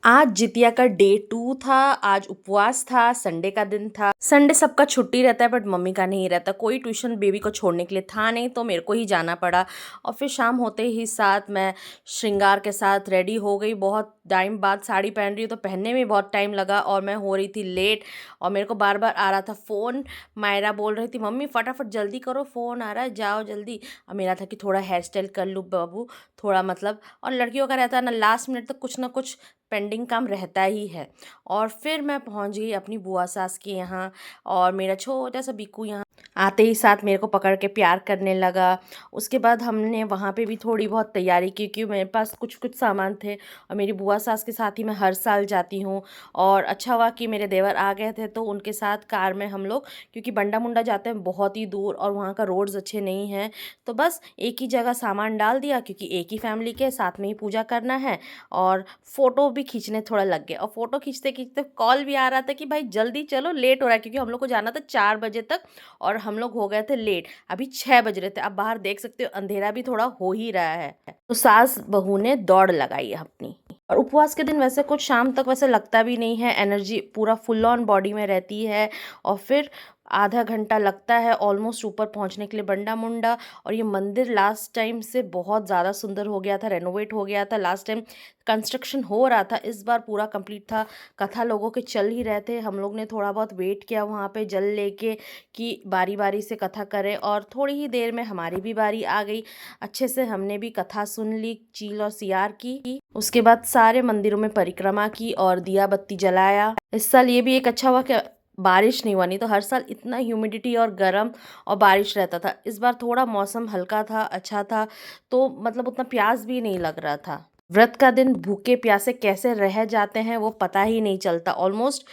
आज जितिया का डे 2 था। आज उपवास था, संडे का दिन था। संडे सबका छुट्टी रहता है बट मम्मी का नहीं रहता। कोई ट्यूशन बेबी को छोड़ने के लिए था नहीं तो मेरे को ही जाना पड़ा। और फिर शाम होते ही साथ मैं श्रृंगार के साथ रेडी हो गई। बहुत टाइम बाद साड़ी पहन रही हूँ तो पहनने में बहुत टाइम लगा और मैं हो रही थी लेट। और मेरे को बार बार आ रहा था फ़ोन। मायरा बोल रही थी मम्मी फटाफट जल्दी करो, फ़ोन आ रहा है, जाओ जल्दी। और मेरा था कि थोड़ा हेयर स्टाइल कर लूँ बाबू, थोड़ा मतलब। और लड़कियों का रहता है ना, लास्ट मिनट तक कुछ ना कुछ पेंडिंग काम रहता ही है। और फिर मैं पहुंच गई अपनी बुआ सास के यहाँ। और मेरा छोटा सा बिक्कू यहाँ आते ही साथ मेरे को पकड़ के प्यार करने लगा। उसके बाद हमने वहाँ पे भी थोड़ी बहुत तैयारी की क्योंकि मेरे पास कुछ कुछ सामान थे और मेरी बुआ सास के साथ ही मैं हर साल जाती हूँ। और अच्छा हुआ कि मेरे देवर आ गए थे तो उनके साथ कार में हम लोग, क्योंकि बंडा मुंडा जाते हैं बहुत ही दूर और वहाँ का रोड्स अच्छे नहीं हैं, तो बस एक ही जगह सामान डाल दिया क्योंकि एक ही फैमिली के साथ में ही पूजा करना है। और फ़ोटो भी खींचने थोड़ा लग गए और फ़ोटो खींचते खींचते कॉल भी आ रहा था कि भाई जल्दी चलो, लेट हो रहा है, क्योंकि हम लोग को जाना था 4 बजे तक और हम लोग हो गए थे लेट। अभी 6 बज रहे थे। अब बाहर देख सकते हो अंधेरा भी थोड़ा हो ही रहा है। तो सास बहू ने दौड़ लगाई अपनी। और उपवास के दिन वैसे कुछ शाम तक वैसे लगता भी नहीं है, एनर्जी पूरा फुल ऑन बॉडी में रहती है। और फिर आधा घंटा लगता है ऑलमोस्ट ऊपर पहुंचने के लिए बंडा मुंडा। और ये मंदिर लास्ट टाइम से बहुत ज़्यादा सुंदर हो गया था, रेनोवेट हो गया था। लास्ट टाइम कंस्ट्रक्शन हो रहा था, इस बार पूरा कंप्लीट था। कथा लोगों के चल ही रहे थे, हम लोग ने थोड़ा बहुत वेट किया वहाँ पे जल लेके कि बारी बारी से कथा करें। और थोड़ी ही देर में हमारी भी बारी आ गई। अच्छे से हमने भी कथा सुन ली, चील और सियार की। उसके बाद सारे मंदिरों में परिक्रमा की और दिया बत्ती जलाया। इस साल ये भी एक अच्छा हुआ कि बारिश नहीं हुआ, नहीं तो हर साल इतना ह्यूमिडिटी और गर्म और बारिश रहता था। इस बार थोड़ा मौसम हल्का था, अच्छा था, तो मतलब उतना प्यास भी नहीं लग रहा था। व्रत का दिन भूखे प्यासे कैसे रह जाते हैं वो पता ही नहीं चलता। ऑलमोस्ट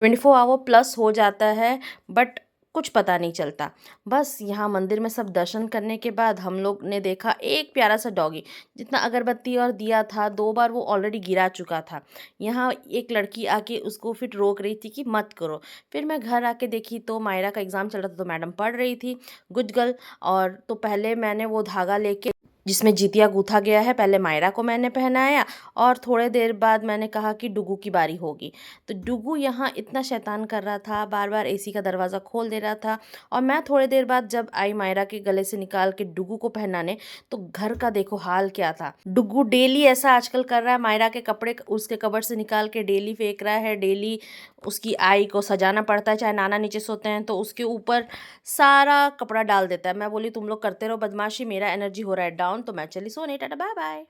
24 आवर प्लस हो जाता है बट कुछ पता नहीं चलता। बस यहाँ मंदिर में सब दर्शन करने के बाद हम लोग ने देखा एक प्यारा सा डॉगी, जितना अगरबत्ती और दिया था 2 बार वो ऑलरेडी गिरा चुका था। यहाँ एक लड़की आके उसको फिर रोक रही थी कि मत करो। फिर मैं घर आके देखी तो मायरा का एग्ज़ाम चल रहा था तो मैडम पढ़ रही थी, गुड गर्ल। और तो पहले मैंने वो धागा लेके जिसमें जितिया गूथा गया है, पहले मायरा को मैंने पहनाया। और थोड़े देर बाद मैंने कहा कि डुगू की बारी होगी। तो डुगू यहाँ इतना शैतान कर रहा था, बार बार एसी का दरवाज़ा खोल दे रहा था। और मैं थोड़ी देर बाद जब आई मायरा के गले से निकाल के डुगू को पहनाने, तो घर का देखो हाल क्या था। डुगू डेली ऐसा आजकल कर रहा है, मायरा के कपड़े उसके कबर्ड से निकाल के डेली फेंक रहा है। डेली उसकी आई को सजाना पड़ता है, चाहे नाना नीचे सोते हैं तो उसके ऊपर सारा कपड़ा डाल देता है। मैं बोली तुम लोग करते रहो बदमाशी, मेरा एनर्जी हो रहा है डाउन, तो मैं चली सोने। Tata bye bye.